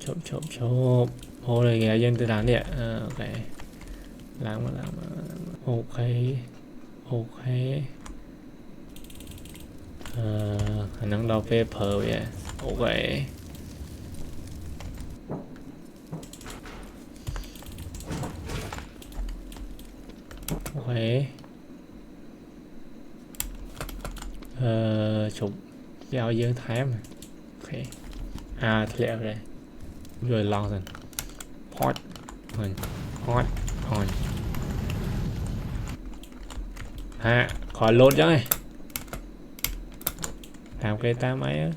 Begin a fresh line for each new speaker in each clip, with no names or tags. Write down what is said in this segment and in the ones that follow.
chộp ô này kìa dân từ đàn đi ạ ok làm ok khả năng đọc paper vậy ok chụp giao dương thái mà ok clear rồi rồi long dần hot on khỏi lốt chứ này làm cái ta máy á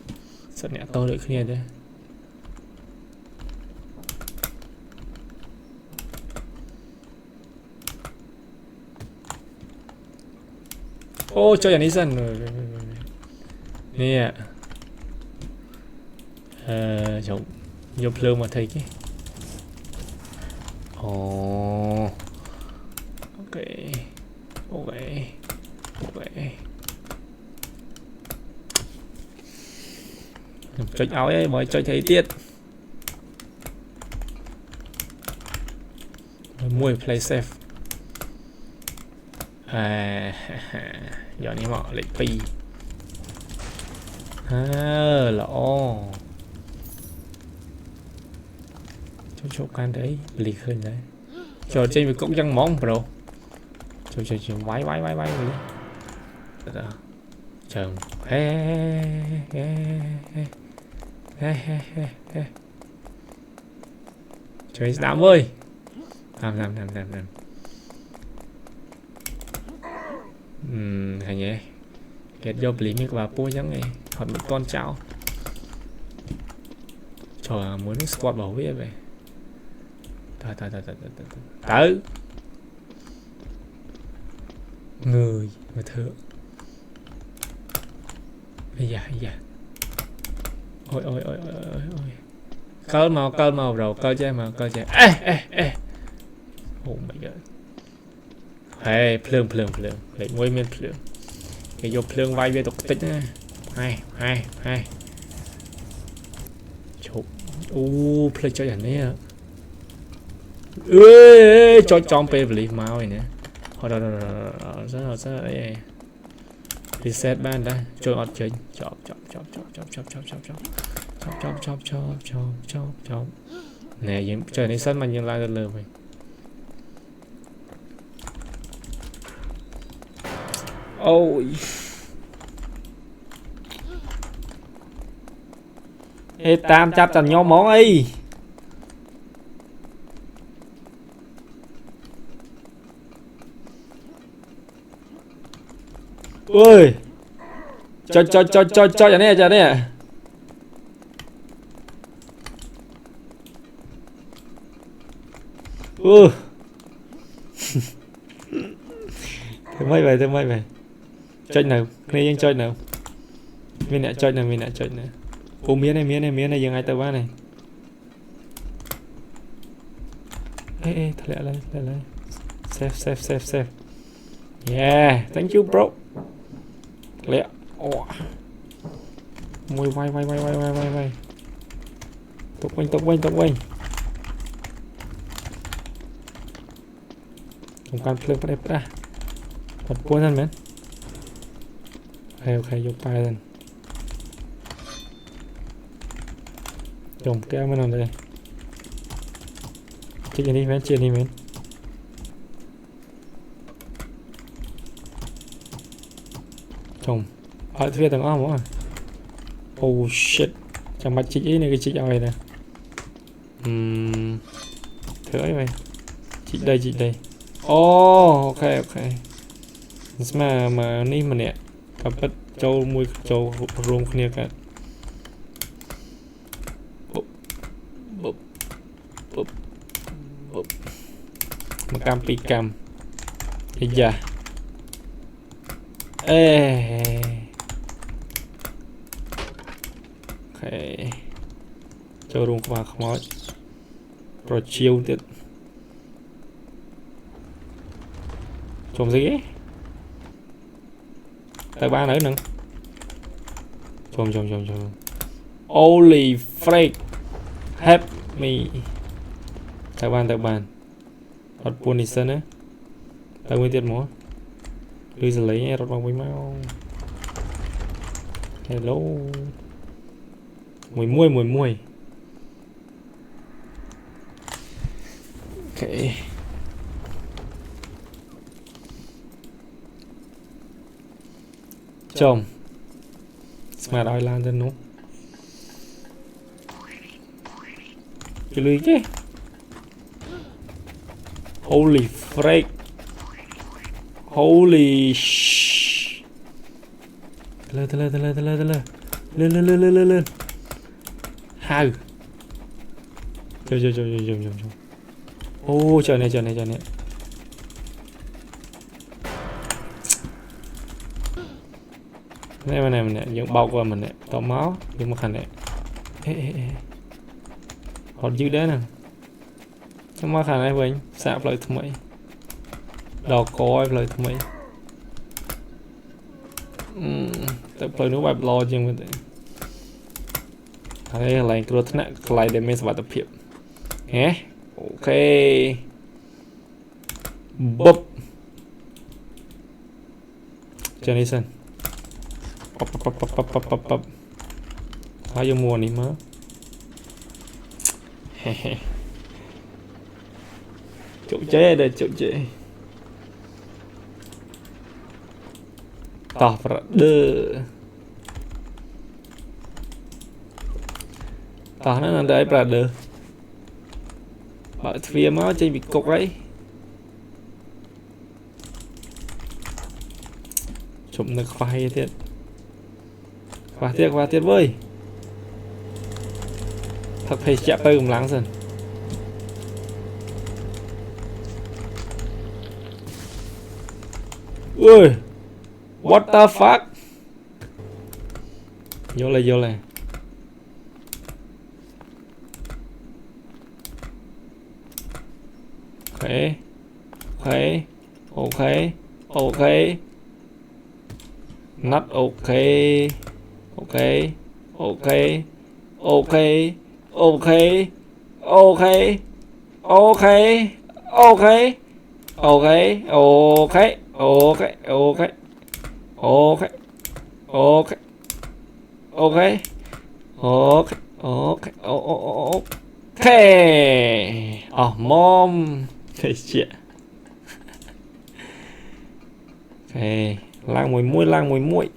sợ nhẹ tôi được kia đây ô cho nhà dần rồi nè giống nhiều plơ mà thấy cái ok chơi áo ấy mới chơi thấy tiết mua play safe giờ này họ lại pi lọ chỗ can đấy lì hơn đấy trò chơi với cũng chẳng món bro chơi vái chồng chơi đám ơi làm hay nhỉ kết vô lý mic vào pua chẳng này hoặc một con cháu trời muốn squat bảo vệ vậy tới người mà thượng bây giờ ôi cơ màu rồi cơ chơi oh my god hey plương lại ngôi miền plương cái vô plương vai về tục tích nha hai chụp play chơi ảnh đấy à cho trong pe beli máu này nè hồi đó rất là reset ban đã chơi ọt chơi chọc nè những chơi này sân mà những lại lừa mình ôi ê tam chắp tần nhau món ấy ơi cho này thế mấy vậy chơi nào này anh chơi nào mình lại chơi nào ô miếng này dừng ai tao ba này ê thật lại save yeah thank you bro lẹ môi vai tốc quanh không can plug vào đây ra một cuốn thân mến ok vô bài lên trồng kéo mới làm đây chia đi mến chồng ở phía tầng ôm quá oh shit chẳng mặt chị ấy này cái chị này nè thử ấy mày chị đây ok mà ní mà nè cặp bắt châu mui châu rôm kia cả mà cam pi cam bây giờ ok cho rung qua không nói rồi chiêu tiếp trồng gì ấy tại ba nữa trồng holy freak hep mi tao bàn ọt buồn đi sân á tao mới tiết múa đưa giờ lấy nghe rọt bằng với mau hello mùi ok chồng Smart Island dân đúng cái lưới chứ holy freak holy sh lên how chồng ô chờ này này những bọc vào mình này tỏ máu nhưng mà khăn này họ giữ đấy nè trong mà khả này với sạp lại thằng mấy đỏ coi lại thằng mấy tập lời nó bài lo chừng vậy đây là cái rốt nè lại để mình tập hiệp nhé ok búp Jason pop hai vô mùa này mới chỗ chế đây chỗ chế tỏ đơ tỏ nó là đây đơ bởi phía máu trên bị cục ấy chụp được khoai thiệt khoa tiết với thật phải chạm tới cùng láng dần ui what the fuck vô lại ok not okay oh mom cái chuyện okay lang mùi muội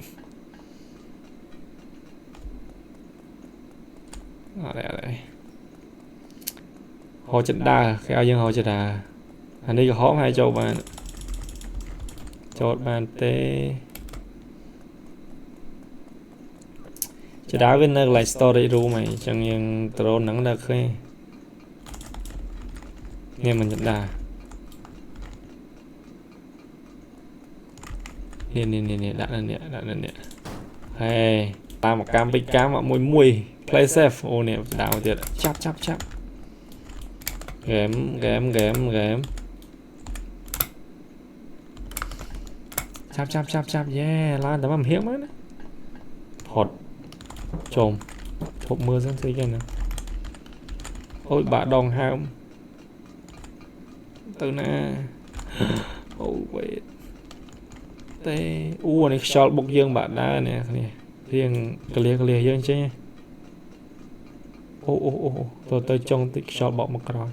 đây hồ chân đa khéo nhưng hồ chân đa anh đi có hóm hai châu bạn chốt bàn tê chân đá bên này lại story ru mày chẳng những troll nắng được khi nghe mình chân đa nè đã nè hey ta một cam big cam mà mùi play safe ô nè đảo tiệt chắp game chắp yeah lan tấm hiếm á hột chồm chộp mưa sang thấy cái này ôi bà đòn ham từ nè oh wait tê này shot bốc dương bạn đá nè riêng clear dương chứ tôi trong tích shot bọc một rồi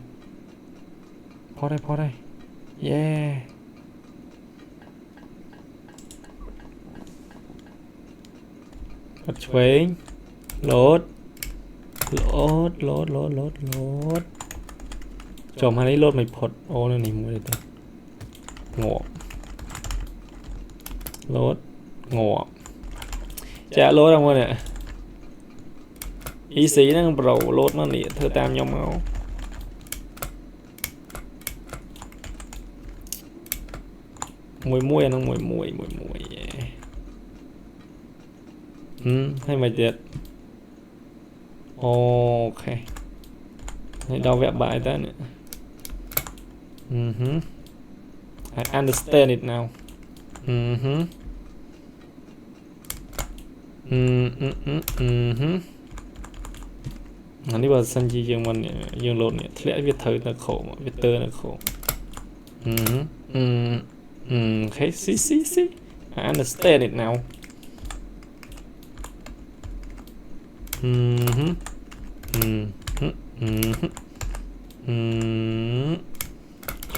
phó đây yeah bắt chuối lốt chồng hai lấy lốt mày phật ô này mua đây ta ngộ chả lốt đâu mọi nè ý xí nó bầu lốt nó nè thơ tam nhau máu mùi nó mùi hay mày tiệt ok hãy đau vẽ bài ta nữa I understand it now anh đi vào sân chi dương mình dương lộn này lẽ viết thời là khổ mà viết tơ là khổ okay see I understand it now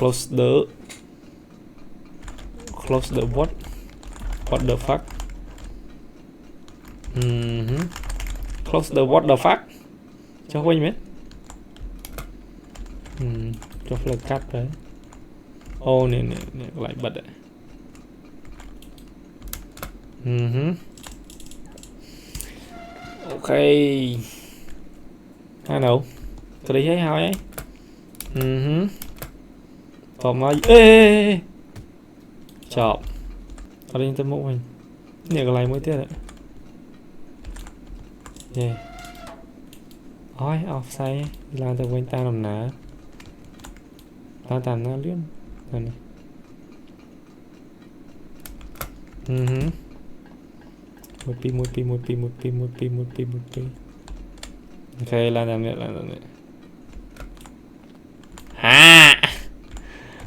close the what the fuck close the what the fuck cho quên mấy cho flag cắt đấy ô nè lại bật đấy ok hai đâu tôi đi thấy hai ấy còn nói ê chọc ở đây tôi mũ mình nè cái này mới tiếc đấy yeah ôi offside làm từ quanh ta làm ná ta tàn nó liên này một pi ok làm này ha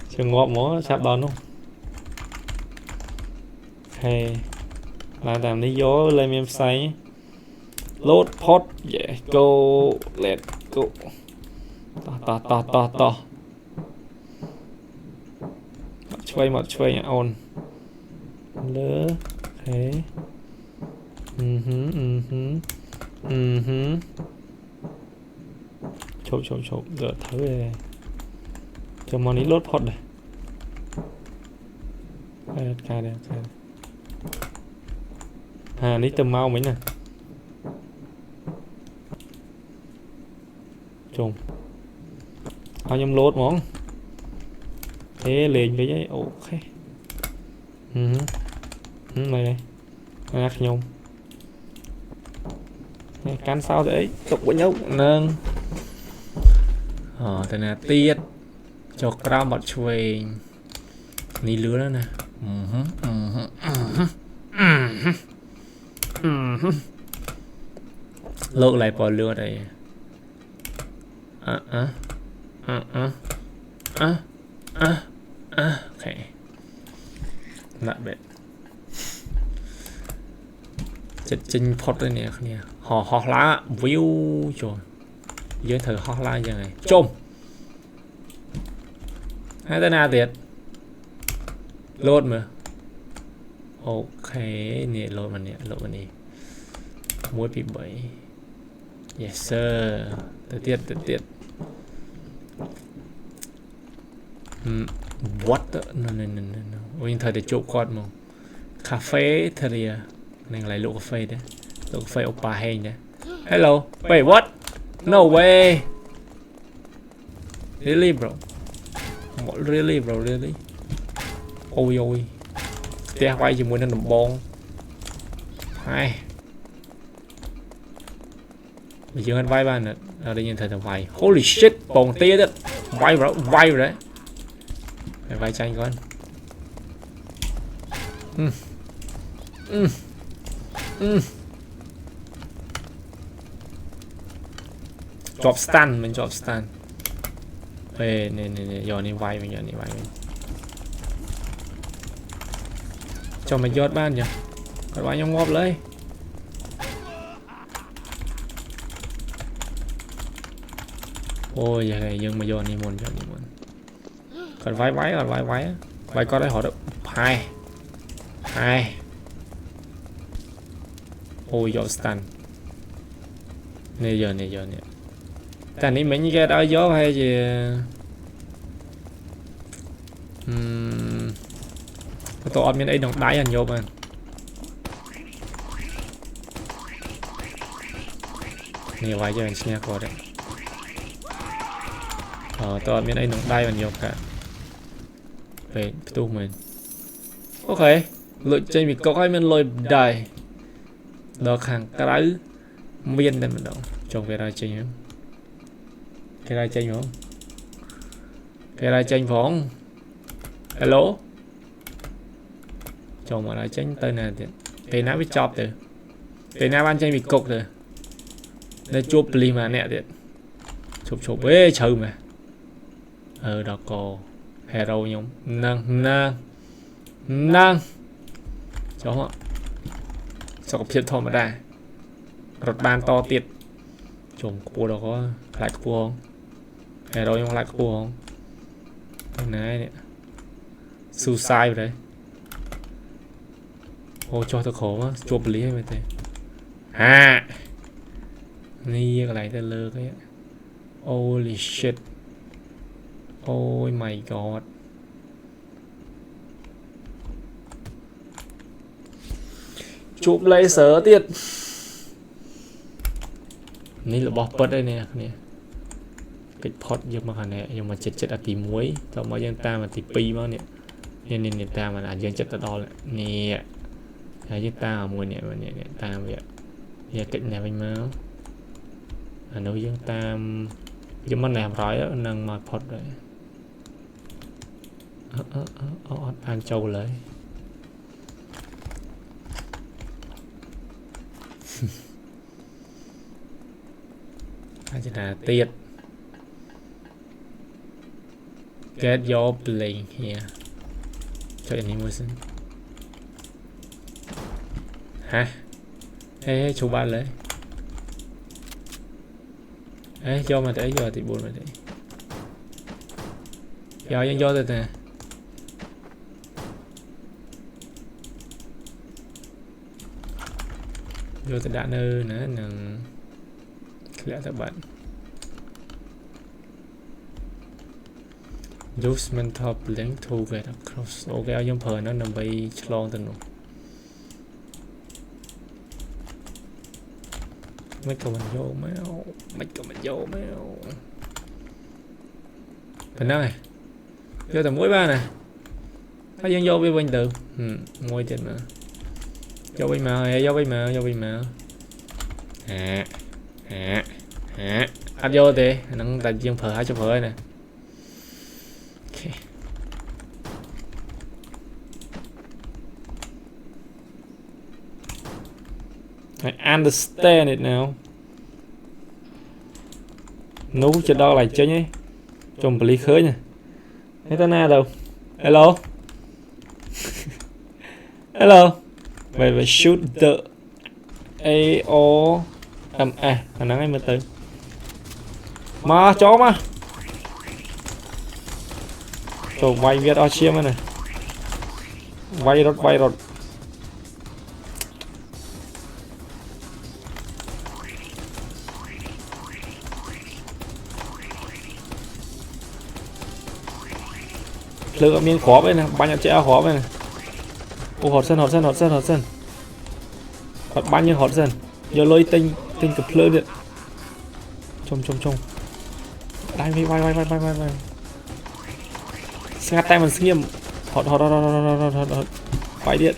chưa ngọt mó sắp đón không ok làm đi gió lên em say load pot yeah go let's go to một chuối on lỡ thế chộp giờ thử về cho money load pot này cài đây ní tầm mau mấy nè trùng nhâm lốt món thế liền với giấy ok này ác nhung cắn sao đấy tục với nhau nâng thế này tiết cho ra một chuối ní lứa đó nè lộn lại bỏ lửa đây ok lại bệt chật chinh phốt đây nè họ lá view rồi dưới thử họ lá như này trôm hai tên nào tiệt lốt mà ok nè lốt mà nè muối bị bẫy yes sir tới tiết what no ôi thời để chụp con mà cà phê thời này lại lỗ cà phê đấy lỗ cà phê oppa hay nhá hello wait what no way really bro really ôi tia quay chỉ muốn ăn đồng bông hai bây giờ ăn vai ba nữa ở đây nhìn thấy thằng vai holy shit bông tia đấy vai rồi đấy vai tranh con drop stun mình drop stun về nè giờ này vai mình cho mình giọt ban nhỉ còn bao nhiêu ngóp lấy ôi giờ này nhưng mà giọt này muốn còn vai có đấy họ được hai ôi giọt stun nè giờ ta ní mình cái đó gió hay gì tôi ở bên đây đồng đáy anh vô mà nhiều vài giờ anh xem qua đấy tôi ở bên đây đồng đáy anh vô cả về tu mình ok lựa chơi mình có cái mình lôi đời được hàng cái miên đây mình đâu trồng về ra chơi không cái ra chơi không cái ra chơi phóng hello trồng mà lại tránh tên này thì nào biết chọc từ từ nào ăn chơi bị cục rồi để chụp pli mà nè điện chụp ế chữ mà đó có hero nhóm nâng chó họ sao có phiền thò mà đà rột bàn to tiệt chùm cua đó có lại cua không hero nhóm lại cua không cái này nè suicide đấy ô cho tôi khổ quá chụp lý hay mày thế ni cái này tên lơ cái holy shit oh my god chụp lấy sở tiệt ní là bọt bớt đây nè cái pot nhưng mà này nhưng mà chết tí muối tao mới dân ta mà tí pi mà nè nên ta mà dân chết đo lại nè dân ta ở mùa nè ta vậy giờ cái này bên máu nói dân ta nhưng mà làm rồi nâng mà pot rồi ăn trâu lấy chỉ là tiệt get your play here cho animation hả ê chú ba lấy ê cho mà để giờ thì buồn mà để giờ dân do rồi nè vô thì đã nơi nữa nâng lẽ các bạn use mental link to get across ok giống phở nó nằm bay chlong từng mấy cái mình vô mèo phần này vô tầm mũi ba này thấy dân vô với bên từ ngồi trên mà vô bên mà ăn vô thì nó đặt riêng phở 2 phở này I understand it now nấu cho đo lại chơi nhé trong lý khơi nha thấy ta na đâu hello hello về shoot the AO khả năng em mới tới mà chó mà trời vay viết o chiêm này vay rồi lựa miếng khó vậy nè bao nhiêu trẻ khó vậy nè ô hot sân hot bao nhiêu hot sân giờ lôi tinh cặp lơ điện trông đây vai ngắt tay mình nghiêm hot quay điện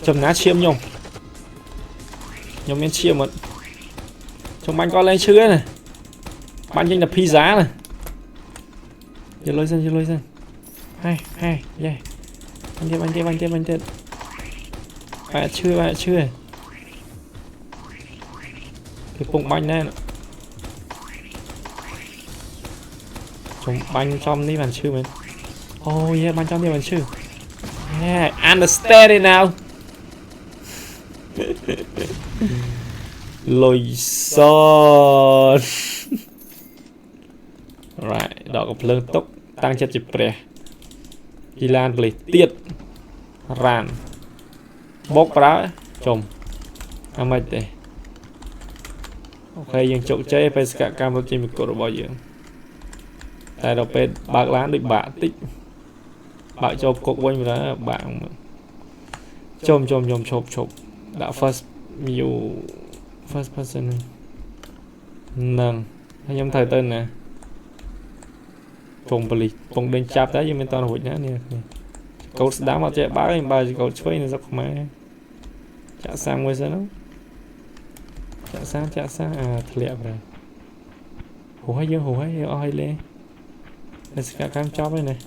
chầm ná chiêm nhung miếng chiêm mà trong bánh con lên chứa này bánh chính là pizza này giờ lôi sân hai yeah bánh tiếp bạn chưa cái bụng bánh này trong bánh trong đi bạn chưa mình oh yeah bánh trong đi bạn chưa yeah understand it now lôi son right đó có lương tốc tăng chất chịp bè kỳ lan bề tiết ràn bốc đá chồng mày đây ok dân chỗ chơi phải cả cam trên một cổ bao nhiêu tại đâu bên bạc láng được bạ tích bạn cho cột quanh đó bạn chôm đã first nhiều first person nâng anh em thời tên nè phòng bali phòng đánh chạp đấy nhưng mình toàn hội nhá nè cậu đá mà chạy bác anh bà cậu chơi này dọc máy chả sang ngoài sao đâu chả sang à thật lẹ rồi hồ hay dương ai lên sẽ cam chop đây này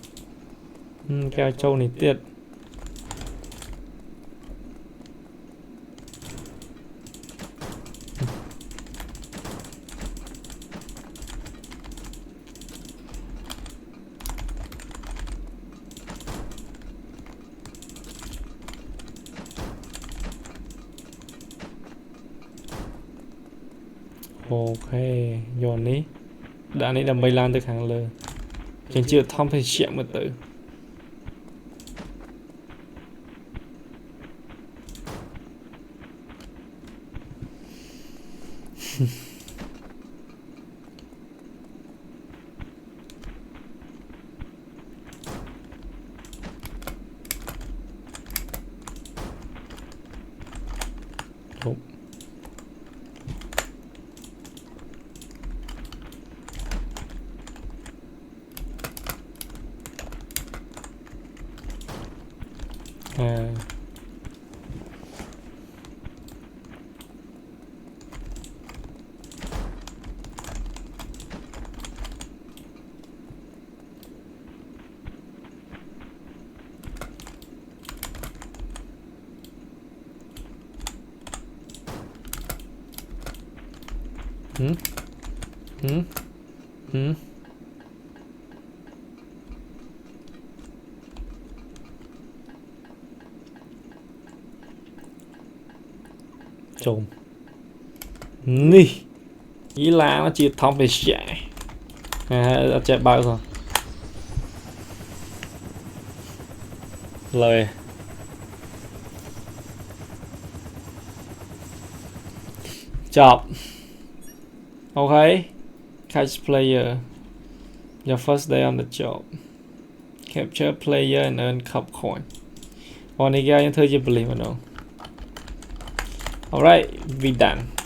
keo trâu này tiệt ok dồn ní đã ní đầm bay lan từ hàng lơ chẳng chưa thông phải chạm một tử Đúng. À. Ừ. Ừ. Ừ. Trộm nì ý là nó chỉ thông về chạy chạy bao rồi lời chọc okay catch player your first day on the job capture player and earn cup coin on the guy into your believe or no alright we done